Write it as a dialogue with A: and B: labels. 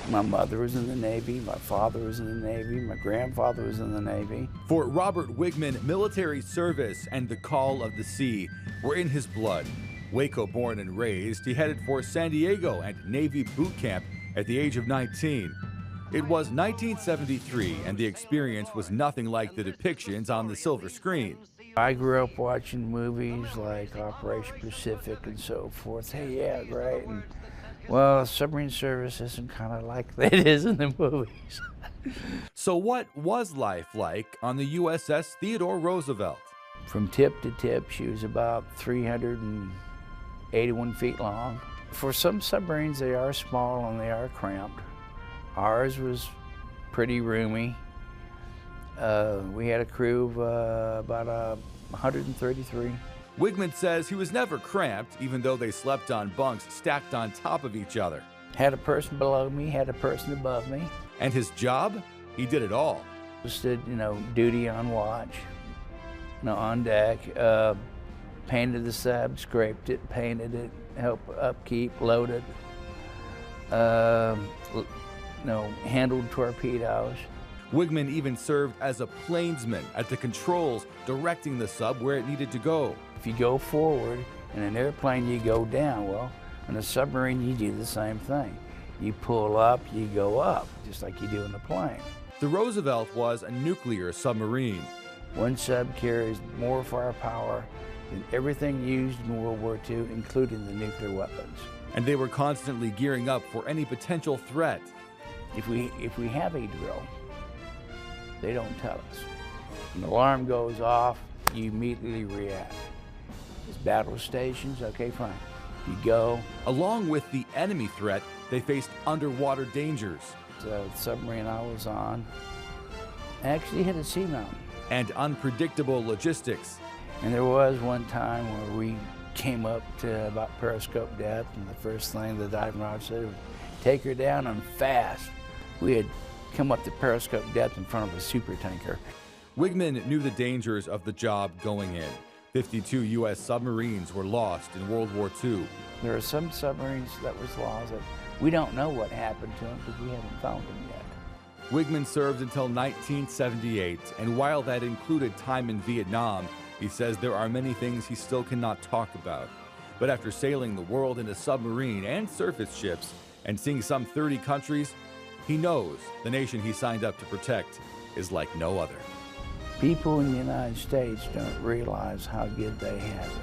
A: My mother was in the Navy, my father was in the Navy, my grandfather was in the Navy.
B: For Robert Wigman, military service and the call of the sea were in his blood. Waco born and raised, he headed for San Diego and Navy boot camp at the age of 19. It was 1973, and the experience was nothing like the depictions on the silver screen.
A: I grew up watching movies like Operation Pacific and so forth. Hey, yeah, great. And, well, submarine service isn't kind of like it is in the movies.
B: So what was life like on the USS Theodore Roosevelt?
A: From tip to tip, she was about 381 feet long. For some submarines, they are small and they are cramped. Ours was pretty roomy. We had a crew of about 133.
B: Wigman says he was never cramped, even though they slept on bunks stacked on top of each other.
A: Had a person below me, had a person above me.
B: And his job? He did it all.
A: Stood, duty on watch, on deck, painted the sub, scraped it, painted it, helped upkeep, loaded, handled torpedoes.
B: Wigman even served as a plainsman at the controls, directing the sub where it needed to go.
A: If you go forward in an airplane, you go down. Well, in a submarine, you do the same thing. You pull up, you go up, just like you do in a plane.
B: The Roosevelt was a nuclear submarine.
A: One sub carries more firepower than everything used in World War II, including the nuclear weapons.
B: And they were constantly gearing up for any potential threat.
A: If we have a drill, they don't tell us. An alarm goes off, you immediately react. There's battle stations, okay, fine. You go.
B: Along with the enemy threat, they faced underwater dangers.
A: The submarine I was on actually hit a sea mountain.
B: And unpredictable logistics.
A: And there was one time where we came up to about periscope depth, and the first thing the diving rod said was, take her down and fast. We had come up to periscope depth in front of a super tanker.
B: Wigman knew the dangers of the job going in. 52 U.S. submarines were lost in World War II.
A: There are some submarines that was lost that we don't know what happened to them because we haven't found them yet.
B: Wigman served until 1978, and while that included time in Vietnam, he says there are many things he still cannot talk about. But after sailing the world in a submarine and surface ships and seeing some 30 countries, he knows the nation he signed up to protect is like no other.
A: People in the United States don't realize how good they have it.